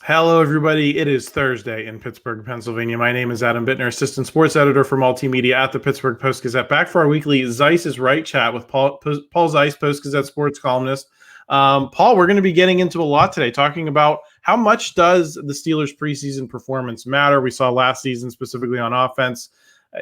Hello, everybody. It is Thursday in Pittsburgh, Pennsylvania. My name is Adam Bittner, assistant sports editor for multimedia at the Pittsburgh Post-Gazette. Back for our weekly Zeise is Right chat with Paul Zeise, Post-Gazette sports columnist. Paul, we're going to be getting into a lot today, talking about how much does the Steelers' preseason performance matter. We saw last season, specifically on offense,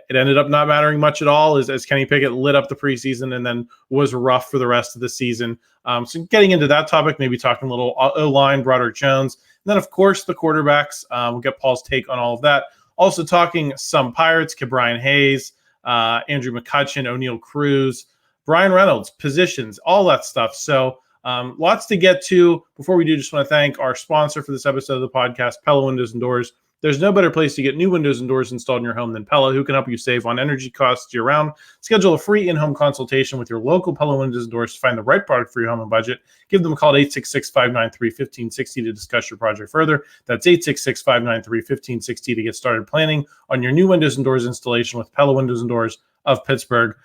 it ended up not mattering much at all as Kenny Pickett lit up the preseason and then was rough for the rest of the season. So getting into that topic, maybe talking a little O-line, Broderick Jones, and then, of course, the quarterbacks. We'll get Paul's take on all of that. Also talking some Pirates, Brian Hayes, Andrew McCutcheon, Oneil Cruz, Brian Reynolds, positions, all that stuff. So lots to get to. Before we do, just want to thank our sponsor for this episode of the podcast, Pella Windows and Doors. There's no better place to get new windows and doors installed in your home than Pella, who can help you save on energy costs year-round. Schedule a free in-home consultation with your local Pella Windows and Doors to find the right product for your home and budget. Give them a call at 866-593-1560 to discuss your project further. That's 866-593-1560 to get started planning on your new windows and doors installation with Pella Windows and Doors of Pittsburgh.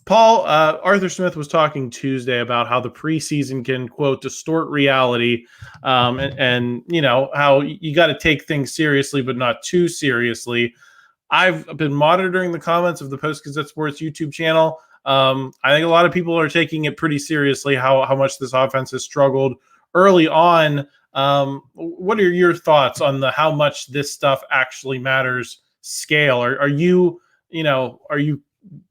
Paul, Arthur Smith was talking Tuesday about how the preseason can, quote, distort reality, and you know, how you got to take things seriously, but not too seriously. I've been monitoring the comments of the Post-Gazette Sports YouTube channel. I think a lot of people are taking it pretty seriously, how much this offense has struggled early on. What are your thoughts on how much this stuff actually matters scale? Are you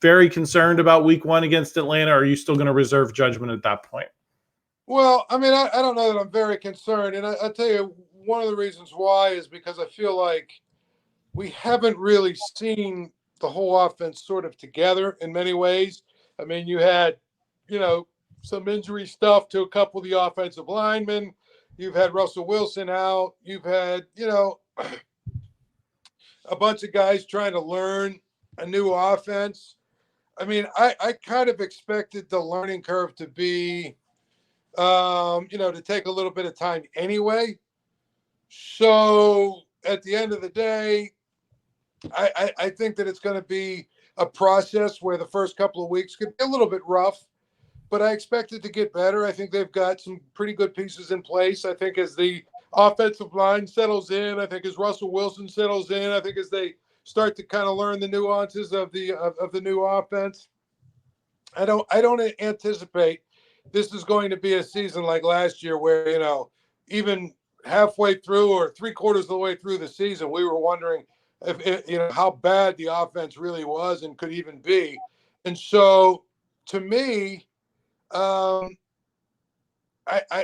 very concerned about week one against Atlanta, or are you still going to reserve judgment at that point? Well, I mean, I don't know that I'm very concerned. And I'll tell you, one of the reasons why is because I feel like we haven't really seen the whole offense sort of together in many ways. I mean, you had, some injury stuff to a couple of the offensive linemen. You've had Russell Wilson out. You've had, a bunch of guys trying to learn a new offense. I mean, I kind of expected the learning curve to be, to take a little bit of time anyway. So at the end of the day, I think that it's going to be a process where the first couple of weeks could be a little bit rough, but I expect it to get better. I think they've got some pretty good pieces in place. I think as the offensive line settles in, I think as Russell Wilson settles in, I think as they start to kind of learn the nuances of the new offense. I don't anticipate this is going to be a season like last year where, even halfway through or three-quarters of the way through the season, we were wondering if how bad the offense really was and could even be. And so to me, I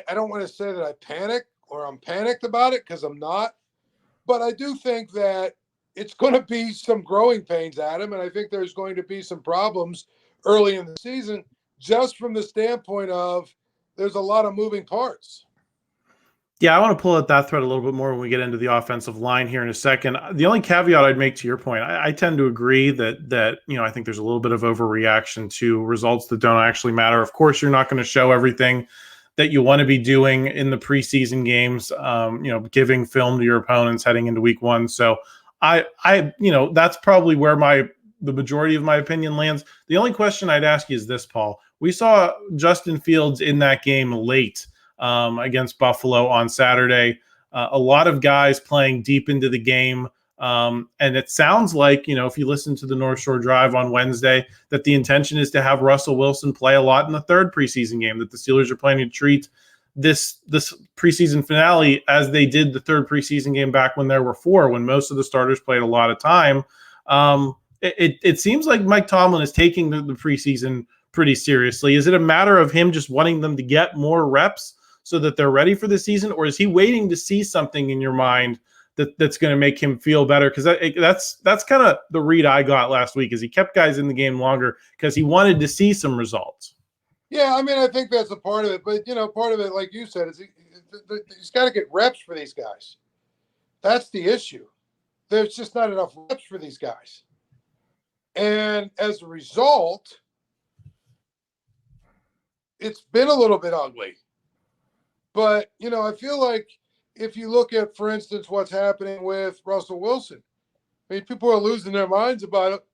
don't want to say that I panic or I'm panicked about it, because I'm not, but I do think that it's going to be some growing pains, Adam, and I think there's going to be some problems early in the season, just from the standpoint of there's a lot of moving parts. Yeah, I want to pull at that thread a little bit more when we get into the offensive line here in a second. The only caveat I'd make to your point, I tend to agree that I think there's a little bit of overreaction to results that don't actually matter. Of course, you're not going to show everything that you want to be doing in the preseason games, giving film to your opponents heading into week one. So I that's probably where the majority of my opinion lands. The only question I'd ask you is this, Paul. We saw Justin Fields in that game late against Buffalo on Saturday. A lot of guys playing deep into the game. And it sounds like, if you listen to the North Shore Drive on Wednesday, that the intention is to have Russell Wilson play a lot in the third preseason game, that the Steelers are planning to treat this preseason finale as they did the third preseason game back when there were four, when most of the starters played a lot of time. It seems like Mike Tomlin is taking the preseason pretty seriously. Is it a matter of him just wanting them to get more reps so that they're ready for the season, or is he waiting to see something in your mind that's going to make him feel better? Because that's kind of the read I got last week, is he kept guys in the game longer because he wanted to see some results. Yeah, I mean, I think that's a part of it. But, part of it, like you said, is he's got to get reps for these guys. That's the issue. There's just not enough reps for these guys. And as a result, it's been a little bit ugly. But, I feel like if you look at, for instance, what's happening with Russell Wilson, I mean, people are losing their minds about it.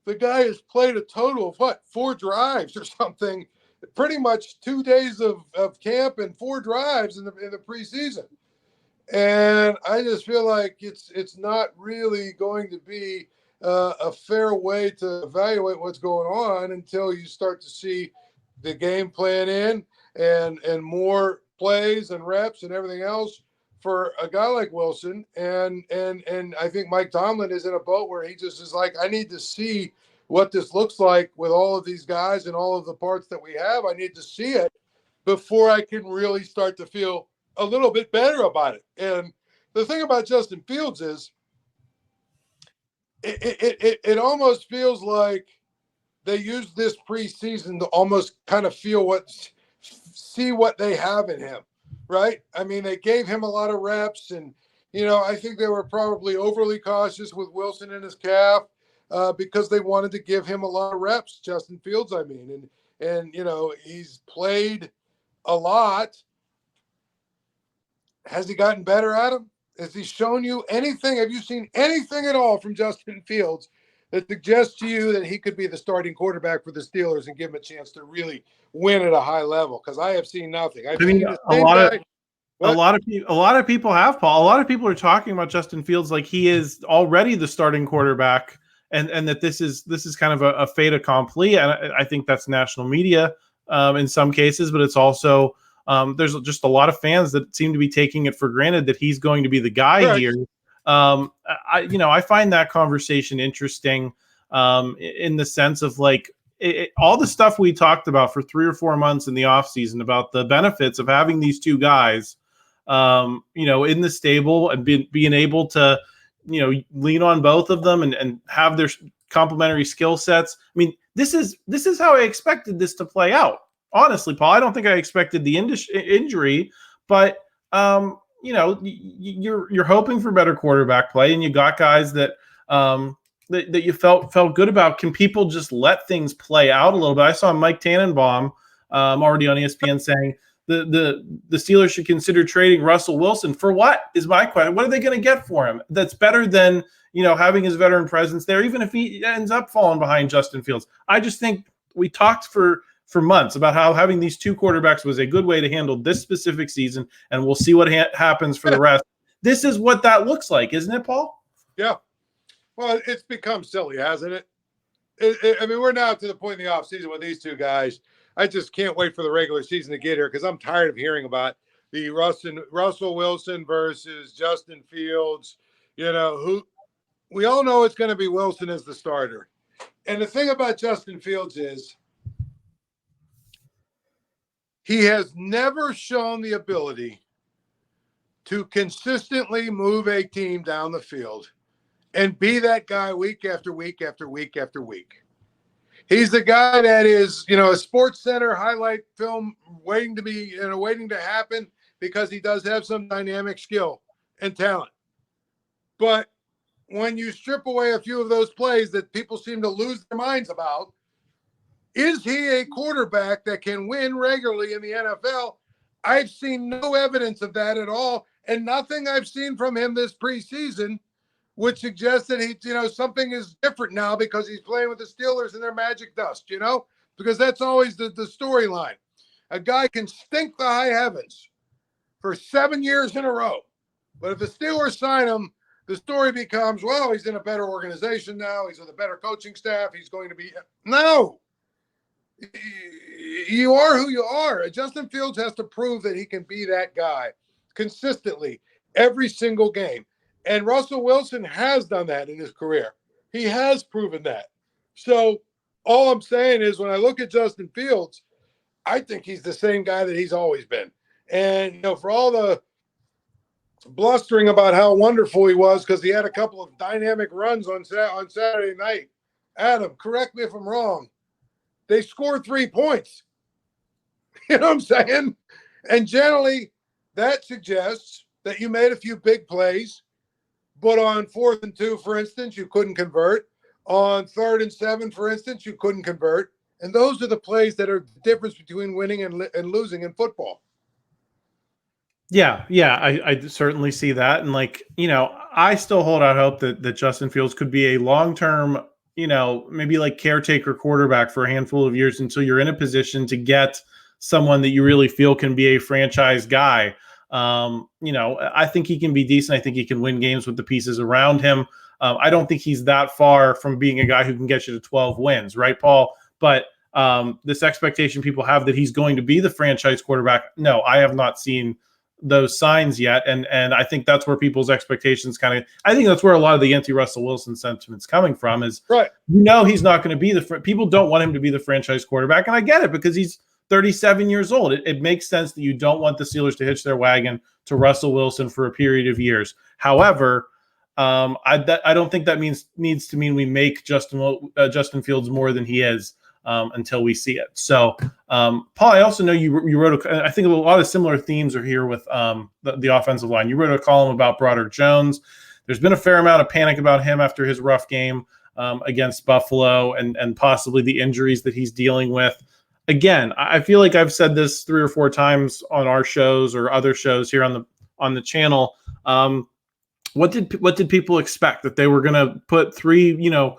The guy has played a total of, 4 drives or something, pretty much 2 days of camp and 4 drives in the preseason. And I just feel like it's not really going to be a fair way to evaluate what's going on until you start to see the game plan in and more plays and reps and everything else for a guy like Wilson. And I think Mike Tomlin is in a boat where he just is like, I need to see what this looks like with all of these guys and all of the parts that we have. I need to see it before I can really start to feel a little bit better about it. And the thing about Justin Fields is it almost feels like they used this preseason to almost kind of see what they have in him, right? I mean, they gave him a lot of reps, and, I think they were probably overly cautious with Wilson and his calf because they wanted to give him a lot of reps, Justin Fields, I mean. And he's played a lot. Has he gotten better, Adam? Has he shown you anything? Have you seen anything at all from Justin Fields that suggests to you that he could be the starting quarterback for the Steelers and give him a chance to really win at a high level? Because I have seen nothing. A lot of people have, Paul. A lot of people are talking about Justin Fields like he is already the starting quarterback, and that this is kind of a fait accompli. And I think that's national media in some cases, but it's also there's just a lot of fans that seem to be taking it for granted that he's going to be the guy here. I find that conversation interesting in the sense of like all the stuff we talked about for 3 or 4 months in the offseason about the benefits of having these two guys, in the stable and being able to, lean on both of them and have their complementary skill sets. I mean, this is how I expected this to play out. Honestly, Paul, I don't think I expected the injury, but you're hoping for better quarterback play, and you got guys that that you felt good about. Can people just let things play out a little bit? I saw Mike Tannenbaum already on ESPN saying the Steelers should consider trading Russell Wilson for what is my question. What are they going to get for him that's better than having his veteran presence there, even if he ends up falling behind Justin Fields? I just think we talked for months about how having these two quarterbacks was a good way to handle this specific season, and we'll see what happens for the rest. This is what that looks like, isn't it, Paul? Yeah. Well, it's become silly, hasn't it? I mean, we're now to the point in the offseason with these two guys. I just can't wait for the regular season to get here because I'm tired of hearing about the Russell Wilson versus Justin Fields. Who we all know it's going to be Wilson as the starter. And the thing about Justin Fields is he has never shown the ability to consistently move a team down the field and be that guy week after week after week after week. He's the guy that is, a Sports Center highlight film waiting to happen because he does have some dynamic skill and talent. But when you strip away a few of those plays that people seem to lose their minds about, is he a quarterback that can win regularly in the NFL? I've seen no evidence of that at all, and nothing I've seen from him this preseason would suggest that he, something is different now because he's playing with the Steelers and their magic dust, because that's always the storyline. A guy can stink the high heavens for 7 years in a row, but if the Steelers sign him, the story becomes, well, he's in a better organization now. He's with a better coaching staff. He's going to be – no. You are who you are. Justin Fields has to prove that he can be that guy consistently every single game. And Russell Wilson has done that in his career. He has proven that. So all I'm saying is when I look at Justin Fields, I think he's the same guy that he's always been. And, for all the blustering about how wonderful he was because he had a couple of dynamic runs on Saturday night, Adam, correct me if I'm wrong, they scored 3 points. You know what I'm saying? And generally, that suggests that you made a few big plays, but on 4th and 2, for instance, you couldn't convert. On 3rd and 7, for instance, you couldn't convert. And those are the plays that are the difference between winning and losing in football. Yeah, I certainly see that. And I still hold out hope that Justin Fields could be a long-term, maybe like caretaker quarterback for a handful of years until you're in a position to get someone that you really feel can be a franchise guy. I think he can be decent. I think he can win games with the pieces around him. I don't think he's that far from being a guy who can get you to 12 wins, right, Paul? But this expectation people have that he's going to be the franchise quarterback, no, I have not seen those signs yet. And I think that's where people's expectations I think that's where a lot of the anti-Russell Wilson sentiment's coming from is, right. He's not going to be people don't want him to be the franchise quarterback. And I get it because he's 37 years old. It makes sense that you don't want the Steelers to hitch their wagon to Russell Wilson for a period of years. However, I don't think that needs to mean we make Justin Fields more than he is until we see it. So, Paul, I also know you wrote I think a lot of similar themes are here with the offensive line. You wrote a column about Broderick Jones. There's been a fair amount of panic about him after his rough game against Buffalo and possibly the injuries that he's dealing with. Again, I feel like I've said this 3 or 4 times on our shows or other shows here on the channel. What did people expect? That they were going to put 2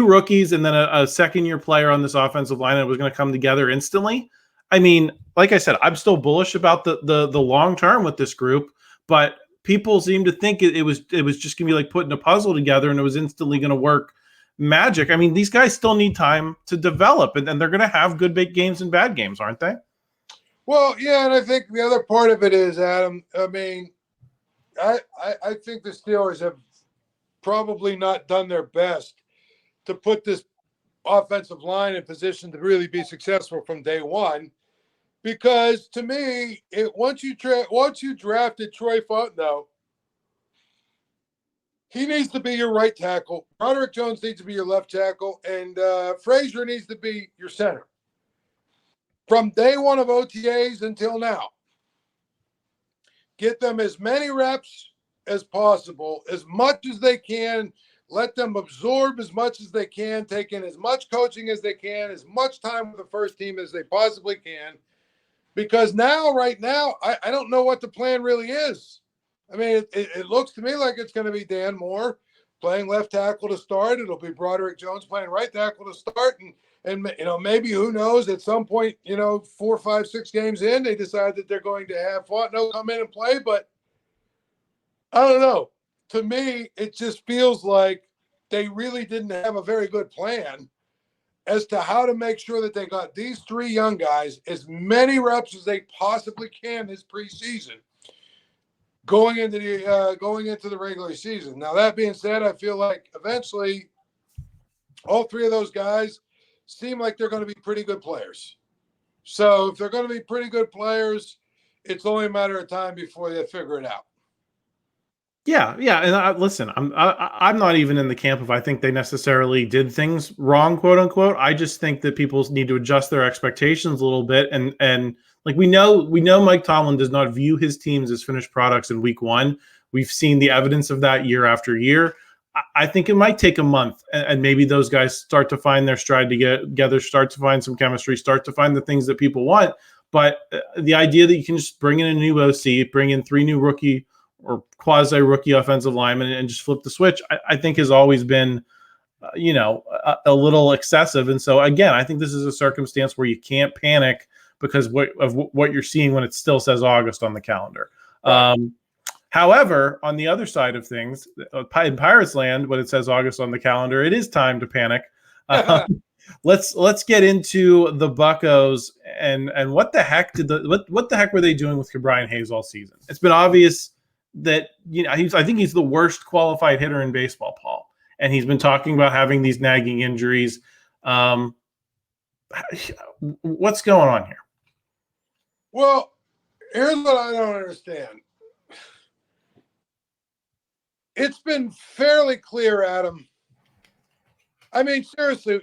rookies and then a second-year player on this offensive line and it was going to come together instantly? I mean, like I said, I'm still bullish about the long term with this group, but people seem to think it was just going to be like putting a puzzle together and it was instantly going to work magic. I mean, these guys still need time to develop, and they're going to have good big games and bad games, aren't they? Well, yeah, and I think the other part of it is, Adam, I mean, I think the Steelers have probably not done their best to put this offensive line in position to really be successful from day one. Because to me, once you drafted Troy Fautanu, he needs to be your right tackle. Broderick Jones needs to be your left tackle, and Frazier needs to be your center. From day one of OTAs until now, get them as many reps as possible, as much as they can. Let them absorb as much as they can, take in as much coaching as they can, as much time with the first team as they possibly can. Because right now, I don't know what the plan really is. I mean, it looks to me like it's going to be Dan Moore playing left tackle to start. It'll be Broderick Jones playing right tackle to start. And maybe, who knows, at some point, 4, 5, 6 games in, they decide that they're going to have Fautanu come in and play. But I don't know. To me, it just feels like they really didn't have a very good plan as to how to make sure that they got these 3 young guys as many reps as they possibly can this preseason going into the regular season. Now, that being said, I feel like eventually all 3 of those guys seem like they're going to be pretty good players. So if they're going to be pretty good players, it's only a matter of time before they figure it out. Yeah, and listen, I'm not even in the camp of I think they necessarily did things wrong, quote unquote. I just think that people need to adjust their expectations a little bit, and like we know Mike Tomlin does not view his teams as finished products in week 1. We've seen the evidence of that year after year. I think it might take a month, and maybe those guys start to find their stride together, start to find some chemistry, start to find the things that people want. But the idea that you can just bring in a new OC, bring in 3 new rookie or quasi-rookie offensive linemen and just flip the switch, I think has always been, a little excessive. And so, again, I think this is a circumstance where you can't panic because of what you're seeing when it still says August on the calendar. Right. However, on the other side of things, in Pirates land, when it says August on the calendar, it is time to panic. Let's get into the Buccos and what the heck what the heck were they doing with Brian Hayes all season? It's been obvious that I think he's the worst qualified hitter in baseball, Paul, and he's been talking about having these nagging injuries. What's going on here? Well, here's what I don't understand. It's been fairly clear, Adam. I mean, seriously,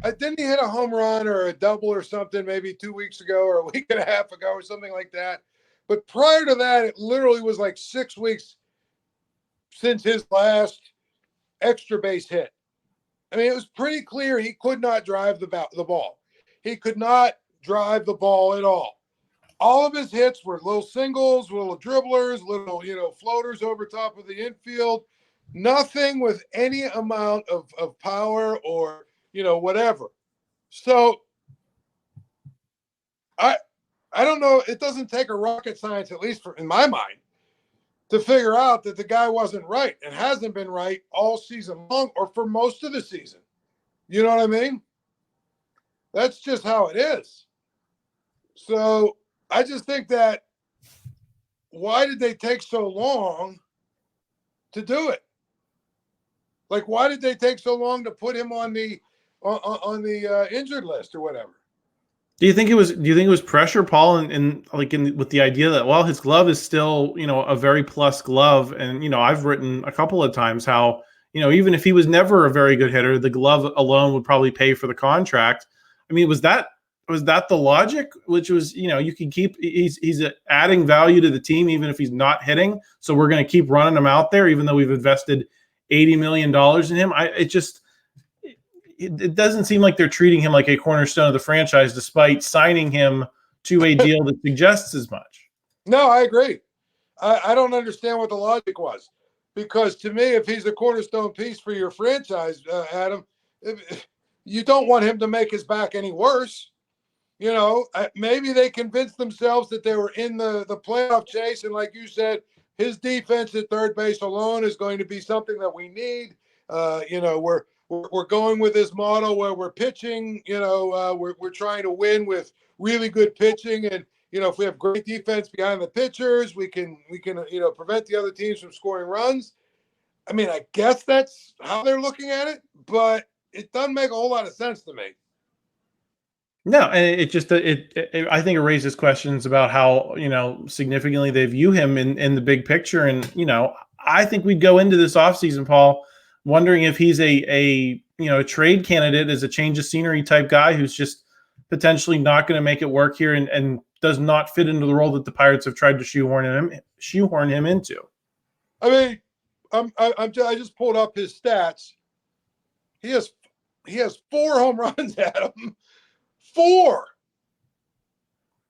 didn't he hit a home run or a double or something maybe 2 weeks ago or a week and a half ago or something like that? But prior to that, it literally was like 6 weeks since his last extra base hit. I mean, it was pretty clear he could not drive the ball. He could not drive the ball at all. All of his hits were little singles, little dribblers, little, floaters over top of the infield. Nothing with any amount of power or, whatever. So I don't know. It doesn't take a rocket science, at least in my mind, to figure out that the guy wasn't right and hasn't been right all season long or for most of the season. You know what I mean? That's just how it is. So I just think that why did they take so long to do it? Like, why did they take so long to put him on the injured list or whatever? Do you think it was pressure, Paul, and with the idea that, well, his glove is still, a very plus glove, and I've written a couple of times how, even if he was never a very good hitter, the glove alone would probably pay for the contract. I mean, was that the logic? Which was, you can keep he's adding value to the team even if he's not hitting, so we're going to keep running him out there even though we've invested $80 million in him. It doesn't seem like they're treating him like a cornerstone of the franchise, despite signing him to a deal that suggests as much. No, I agree. I don't understand what the logic was, because to me, if he's a cornerstone piece for your franchise, Adam, you don't want him to make his back any worse. Maybe they convinced themselves that they were in the playoff chase, and like you said, his defense at third base alone is going to be something that we need. We're going with this model where we're pitching, we're trying to win with really good pitching. And, if we have great defense behind the pitchers, we can prevent the other teams from scoring runs. I mean, I guess that's how they're looking at it, but it doesn't make a whole lot of sense to me. No, and I think it raises questions about how, significantly they view him in the big picture. And, I think we'd go into this offseason, Paul, wondering if he's a trade candidate as a change of scenery type guy who's just potentially not going to make it work here and does not fit into the role that the Pirates have tried to shoehorn him into. I mean, I just pulled up his stats. He has 4 home runs, Adam. 4,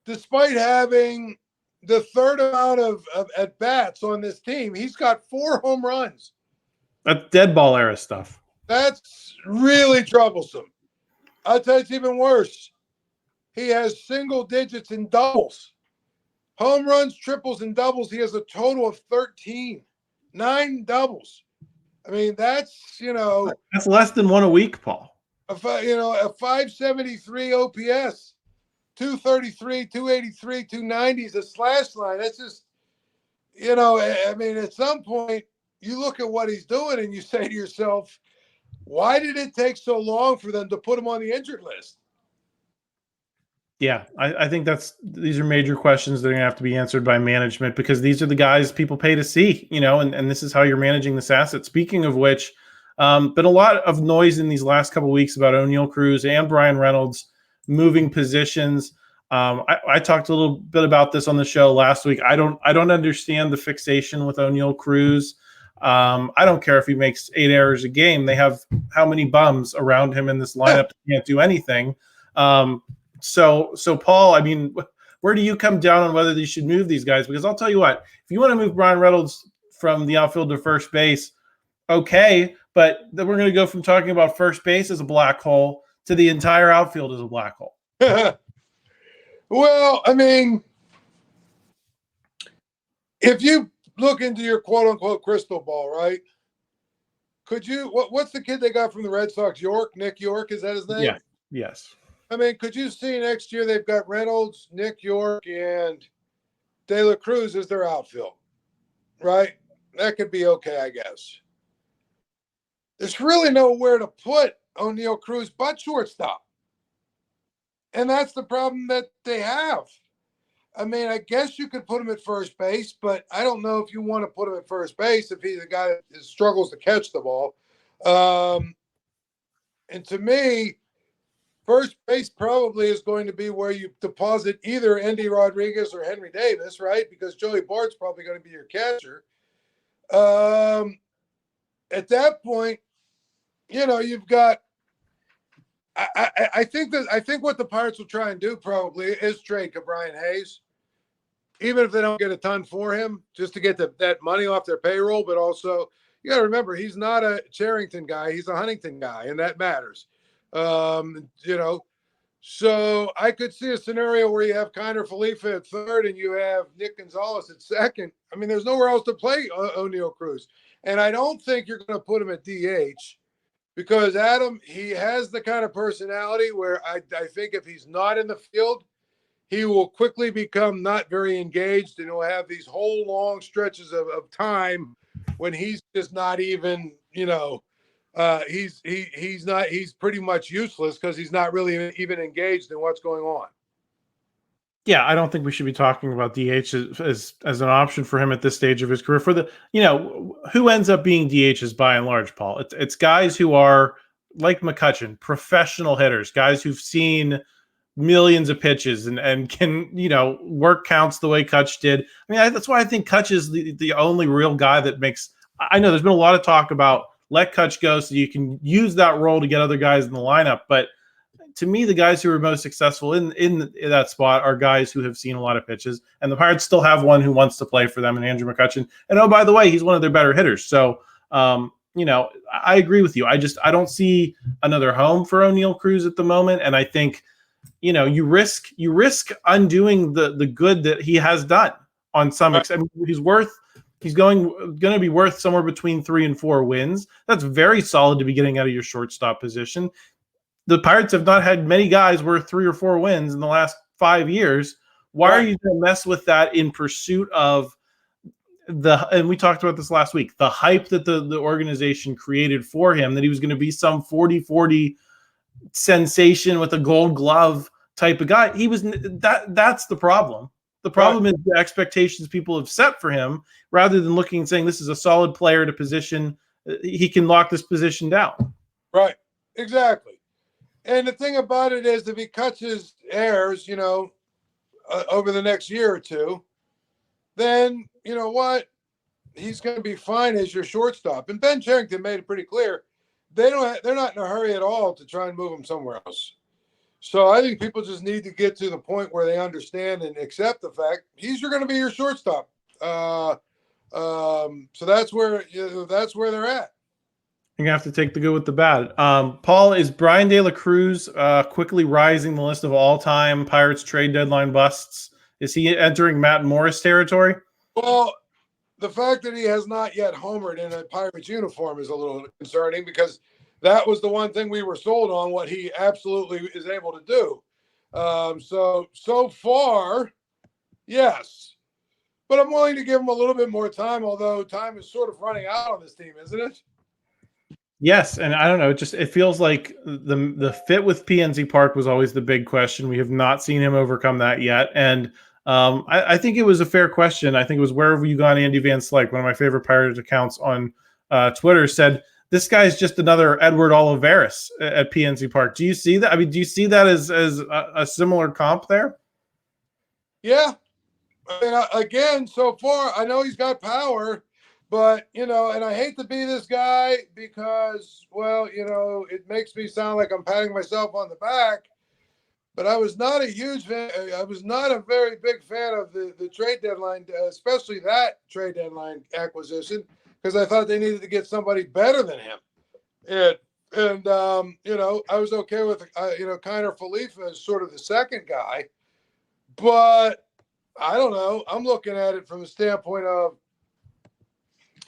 despite having the third amount of at bats on this team. He's got 4 home runs. That's dead ball era stuff. That's really troublesome. I'll tell you, it's even worse. He has single digits in doubles. Home runs, triples, and doubles. He has a total of 13. 9 doubles. I mean, that's, That's less than 1 a week, Paul. A 573 OPS, 233, 283, 290 is a slash line. That's just, I mean, at some point, you look at what he's doing and you say to yourself, why did it take so long for them to put him on the injured list? Yeah, I think these are major questions that are going to have to be answered by management, because these are the guys people pay to see, and this is how you're managing this asset. Speaking of which, been a lot of noise in these last couple of weeks about Oneil Cruz and Bryan Reynolds moving positions. I talked a little bit about this on the show last week. I don't understand the fixation with Oneil Cruz. I don't care if he makes 8 errors a game. They have how many bums around him in this lineup that can't do anything. So Paul, I mean, where do you come down on whether they should move these guys? Because I'll tell you what, if you want to move Bryan Reynolds from the outfield to first base, okay, but then we're going to go from talking about first base as a black hole to the entire outfield as a black hole. Well, I mean, if you look into your quote-unquote crystal ball, right, could you – what's the kid they got from the Red Sox? Nick York, is that his name? Yeah, yes. I mean, could you see next year they've got Reynolds, Nick York, and De La Cruz as their outfield, right? That could be okay, I guess. There's really nowhere to put Oneil Cruz but shortstop. And that's the problem that they have. I mean, I guess you could put him at first base, but I don't know if you want to put him at first base if he's a guy that struggles to catch the ball. And to me, first base probably is going to be where you deposit either Endy Rodriguez or Henry Davis, right? Because Joey Bart's probably going to be your catcher. At that point, you've got. I think what the Pirates will try and do probably is trade Brian Hayes, even if they don't get a ton for him, just to get that money off their payroll. But also, you got to remember, he's not a Cherington guy; he's a Huntington guy, and that matters. So I could see a scenario where you have Kiner Felipe at third and you have Nick Gonzalez at second. I mean, there's nowhere else to play Oneil Cruz. And I don't think you're going to put him at DH because Adam, he has the kind of personality where I think if he's not in the field, he will quickly become not very engaged and he'll have these whole long stretches of time when he's just not even, he's pretty much useless because he's not really even engaged in what's going on. Yeah, I don't think we should be talking about DH as an option for him at this stage of his career. For the, who ends up being DHs by and large, Paul? It's guys who are like McCutchen, professional hitters, guys who've seen millions of pitches and can, work counts the way Kutch did. I mean, that's why I think Kutch is the only real guy that makes. I know there's been a lot of talk about let Kutch go so you can use that role to get other guys in the lineup, but to me, the guys who are most successful in that spot are guys who have seen a lot of pitches, and the Pirates still have one who wants to play for them, and Andrew McCutchen. And oh, by the way, he's one of their better hitters. So, I agree with you. I don't see another home for Oneil Cruz at the moment, and I think, you risk undoing the good that he has done on some extent. I mean, he's going to be worth somewhere between 3 and 4 wins. That's very solid to be getting out of your shortstop position. The Pirates have not had many guys worth 3 or 4 wins in the last 5 years. Why are you going to mess with that in pursuit of and we talked about this last week, the hype that the organization created for him, that he was going to be some 40-40 sensation with a gold glove type of guy. He was that's the problem. The problem is the expectations people have set for him rather than looking and saying this is a solid player to position. He can lock this position down. Right. Exactly. And the thing about it is, if he cuts his heirs, over the next year or two, then you know what? He's going to be fine as your shortstop. And Ben Cherington made it pretty clear they're not in a hurry at all to try and move him somewhere else. So I think people just need to get to the point where they understand and accept the fact he's going to be your shortstop. So that's where they're at. You're going to have to take the good with the bad. Paul, is Bryan De La Cruz quickly rising the list of all-time Pirates trade deadline busts? Is he entering Matt Morris territory? Well, the fact that he has not yet homered in a Pirates uniform is a little concerning because that was the one thing we were sold on, what he absolutely is able to do. So far, yes. But I'm willing to give him a little bit more time, although time is sort of running out on this team, isn't it? Yes, and I don't know. It feels like the fit with PNC Park was always the big question. We have not seen him overcome that yet, and I think it was a fair question. I think it was Where Have You Gone, Andy Van Slyke, one of my favorite Pirates accounts on Twitter, said this guy's just another Edward Olivares at PNC Park. Do you see that? I mean, do you see that as a similar comp there? Yeah. I mean, again, so far, I know he's got power. But, and I hate to be this guy because, well, it makes me sound like I'm patting myself on the back. But I was not a huge fan. I was not a very big fan of the trade deadline, especially that trade deadline acquisition, because I thought they needed to get somebody better than him. And I was okay with, Kiner Felipe as sort of the second guy. But I don't know. I'm looking at it from the standpoint of,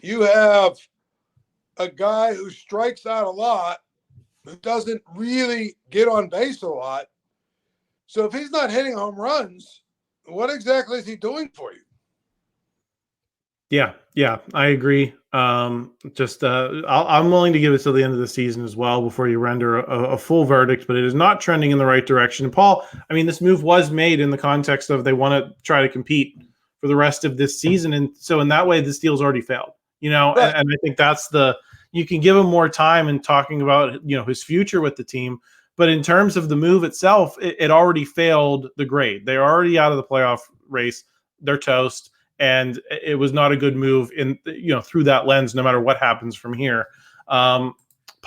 you have a guy who strikes out a lot, who doesn't really get on base a lot. So if he's not hitting home runs, what exactly is he doing for you? Yeah, I agree. I'm willing to give it till the end of the season as well before you render a full verdict, but it is not trending in the right direction. Paul, I mean, this move was made in the context of they want to try to compete for the rest of this season. And so in that way, this deal's already failed. Right. And I think you can give him more time in talking about, his future with the team. But in terms of the move itself, it already failed the grade. They're already out of the playoff race. They're toast. And it was not a good move through that lens, no matter what happens from here. Paul,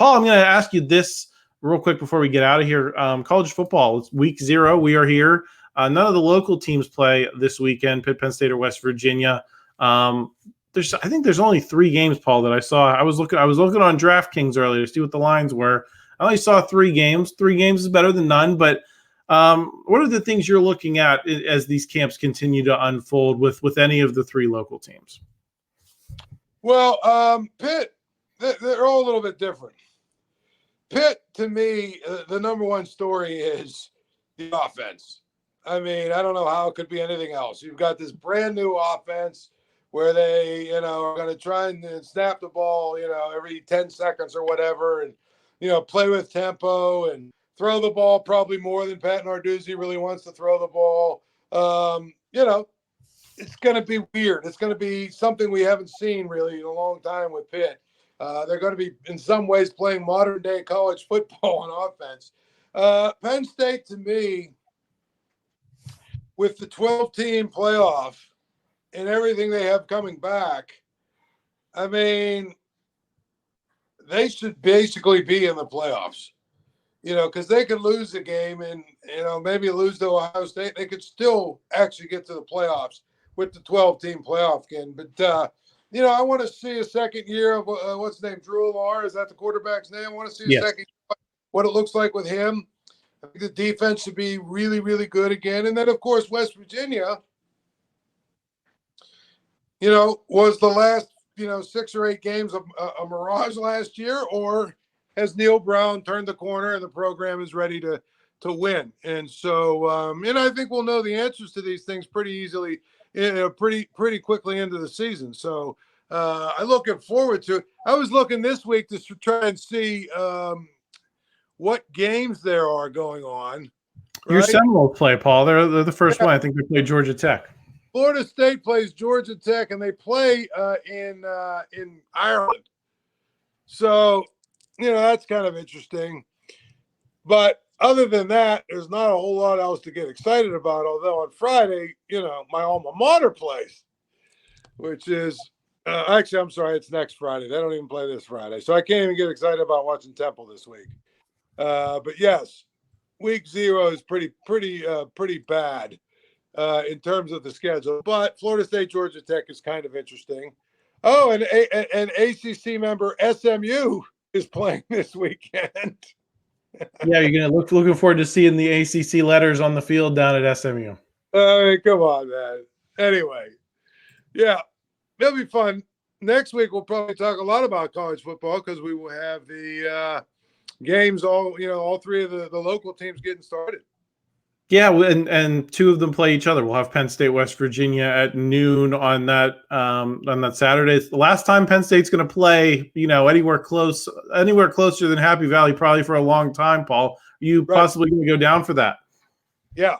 I'm going to ask you this real quick before we get out of here. College football, it's week 0. We are here. None of the local teams play this weekend, Pitt, Penn State, or West Virginia. I think there's only 3 games, Paul, that I saw. I was looking on DraftKings earlier to see what the lines were. I only saw 3 games. 3 games is better than none, but What are the things you're looking at as these camps continue to unfold with any of the three local teams? Well, Pitt, they're all a little bit different. Pitt, to me, the number one story is the offense. I mean, I don't know how it could be anything else. You've got this brand new offense where they, are going to try and snap the ball, every 10 seconds or whatever, and, play with tempo and throw the ball probably more than Pat Narduzzi really wants to throw the ball. It's going to be weird. It's going to be something we haven't seen really in a long time with Pitt. They're going to be, in some ways, playing modern-day college football on offense. Penn State, to me, with the 12-team playoff and everything they have coming back, I mean, they should basically be in the playoffs, because they could lose the game and, maybe lose to Ohio State. They could still actually get to the playoffs with the 12-team playoff game. But, I want to see a second year of, what's his name, Drew Lar. Is that the quarterback's name? I want to see a second year, what it looks like with him. I think the defense should be really, really good again. And then, of course, West Virginia, was the last, 6 or 8 games of a mirage last year, or has Neil Brown turned the corner and the program is ready to win? And so, I think we'll know the answers to these things pretty easily, pretty quickly into the season. So I'm looking forward to it. I was looking this week to try and see what games there are going on. Right? Your Seminoles play, Paul. They're the first one. I think they play Georgia Tech. Florida State plays Georgia Tech, and they play in Ireland. So, that's kind of interesting. But other than that, there's not a whole lot else to get excited about. Although on Friday, my alma mater plays, which is actually, I'm sorry, it's next Friday. They don't even play this Friday, so I can't even get excited about watching Temple this week. But yes, week 0 is pretty bad in terms of the schedule. But Florida State, Georgia Tech is kind of interesting. Oh, and an ACC member SMU is playing this weekend. Yeah, you're looking forward to seeing the ACC letters on the field down at SMU. I mean, come on, man. Anyway, yeah, it'll be fun. Next week we'll probably talk a lot about college football because we will have the games all 3 of the local teams getting started. Yeah, and 2 of them play each other. We'll have Penn State, West Virginia at noon on that Saturday. It's the last time Penn State's going to play, anywhere closer than Happy Valley probably for a long time. Paul, are you possibly going to go down for that? Yeah,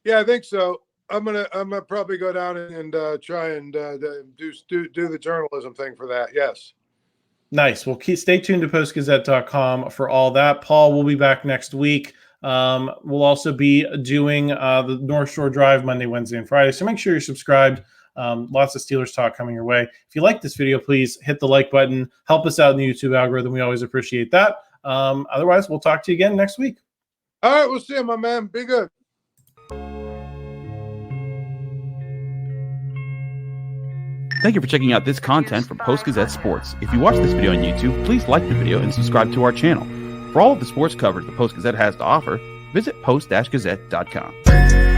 I think so. I'm gonna probably go down and try and do the journalism thing for that. Yes. Nice. Well, stay tuned to postgazette.com for all that. Paul will be back next week. We'll also be doing the North Shore Drive Monday, Wednesday, and Friday. So make sure you're subscribed. Lots of Steelers talk coming your way. If you like this video, please hit the like button. Help us out in the YouTube algorithm. We always appreciate that. Otherwise, we'll talk to you again next week. All right. We'll see you, my man. Be good. Thank you for checking out this content from Post-Gazette Sports. If you watch this video on YouTube, please like the video and subscribe to our channel. For all of the sports coverage the Post-Gazette has to offer, visit post-gazette.com.